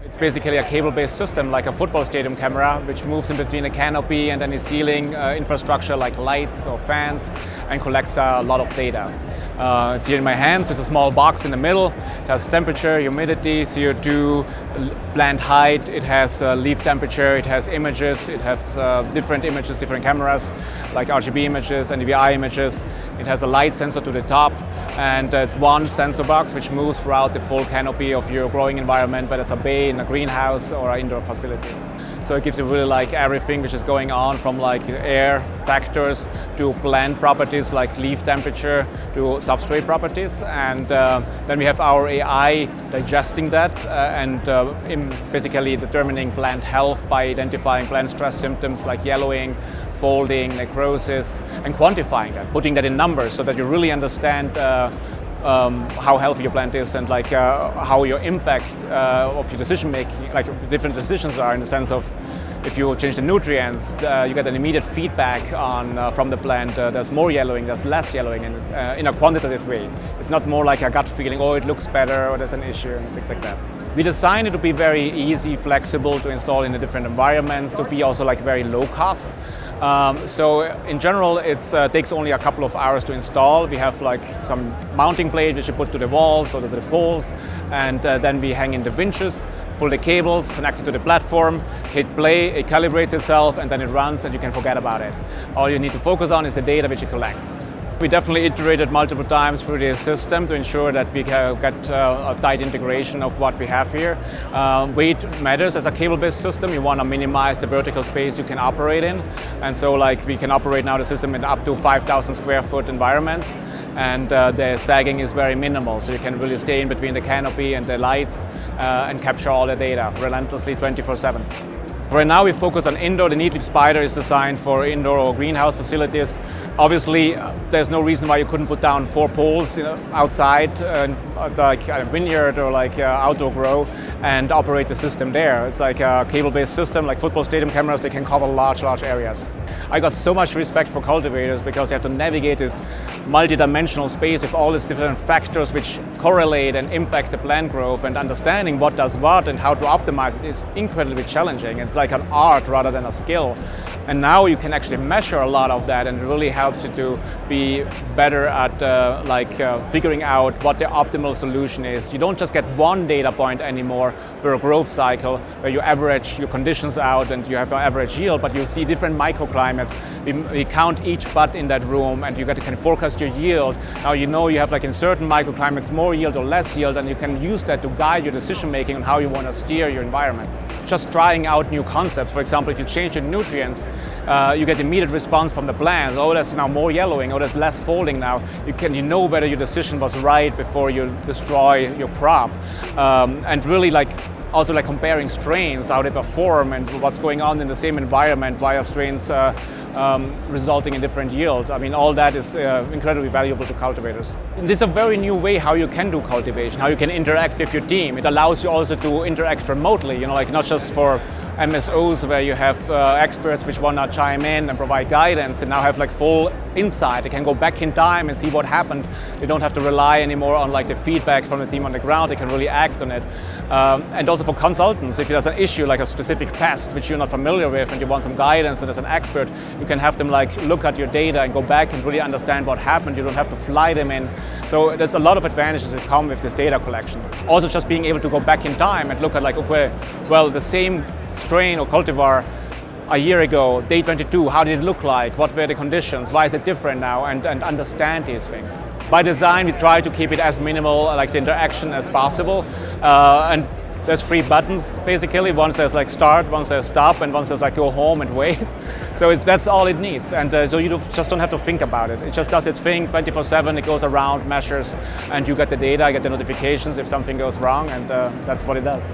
It's basically a cable-based system, like a football stadium camera, which moves in between a canopy and any ceiling infrastructure like lights or fans, and collects a lot of data. It's here in my hands. It's a small box in the middle. It has temperature, humidity, CO2, plant height. It has leaf temperature. It has images. It has different images, different cameras, like RGB images, NDVI images. It has a light sensor to the top, and it's one sensor box which moves throughout the full canopy of your growing environment, whether it's a bay in a greenhouse or an indoor facility. So it gives you really like everything which is going on, from like air factors to plant properties like leaf temperature to substrate properties, and then we have our AI digesting that and basically determining plant health by identifying plant stress symptoms like yellowing, folding, necrosis, and quantifying that, putting that in numbers so that you really understand how healthy your plant is, and like how your impact of your decision making, like different decisions are, in the sense of if you change the nutrients, you get an immediate feedback on from the plant. There's more yellowing, there's less yellowing, and in a quantitative way. It's not more like a gut feeling, oh, it looks better, or there's an issue, and things like that. We designed it to be very easy, flexible to install in the different environments, to be also like very low cost. So in general, it takes only a couple of hours to install. We have like some mounting plate which you put to the walls or to the poles, and then we hang in the winches, pull the cables, connect it to the platform, hit play, it calibrates itself, and then it runs, and you can forget about it. All you need to focus on is the data which it collects. We definitely iterated multiple times through the system to ensure that we get a tight integration of what we have here. Weight matters. As a cable-based system, you want to minimize the vertical space you can operate in, and so like we can operate now the system in up to 5,000 square foot environments, and the sagging is very minimal, so you can really stay in between the canopy and the lights and capture all the data relentlessly 24/7. Right now we focus on indoor. The Neatleaf Spyder is designed for indoor or greenhouse facilities. Obviously, there's no reason why you couldn't put down 4 poles outside, like a vineyard or like outdoor grow, and operate the system there. It's like a cable-based system, like football stadium cameras. They can cover large areas. I got so much respect for cultivators because they have to navigate this multi-dimensional space with all these different factors which correlate and impact the plant growth, and understanding what does what and how to optimize it is incredibly challenging. It's like an art rather than a skill. And now you can actually measure a lot of that, and it really helps you to be better at figuring out what the optimal solution is. You don't just get one data point anymore per growth cycle where you average your conditions out and you have an average yield, but you see different microclimates. We count each bud in that room, and you get to kind of forecast your yield. Now you know you have like in certain microclimates more yield or less yield, and you can use that to guide your decision making on how you want to steer your environment. Just trying out new concepts. For example, if you change the nutrients, you get immediate response from the plants. Oh, there's now more yellowing, or there's less folding now. You know whether your decision was right before you destroy your crop. And really also comparing strains, how they perform, and what's going on in the same environment, why are strains resulting in different yield. I mean, all that is incredibly valuable to cultivators. This is a very new way how you can do cultivation, how you can interact with your team. It allows you also to interact remotely, like not just for MSOs where you have experts which want to chime in and provide guidance. They now have like full insight. They can go back in time and see what happened. They don't have to rely anymore on like the feedback from the team on the ground. They can really act on it. And also for consultants, if there's an issue like a specific pest which you're not familiar with and you want some guidance and as an expert, you can have them like look at your data and go back and really understand what happened. You don't have to fly them in. So there's a lot of advantages that come with this data collection. Also just being able to go back in time and look at like, okay, well, the same strain or cultivar a year ago, day 22, how did it look like? What were the conditions? Why is it different now? And understand these things. By design, we try to keep it as minimal, like the interaction as possible. And there's 3 buttons basically. One says like start, one says stop, and one says like go home and wait. So that's all it needs. And so you just don't have to think about it. It just does its thing 24/7. It goes around, measures, and you get the data, get the notifications if something goes wrong, and that's what it does.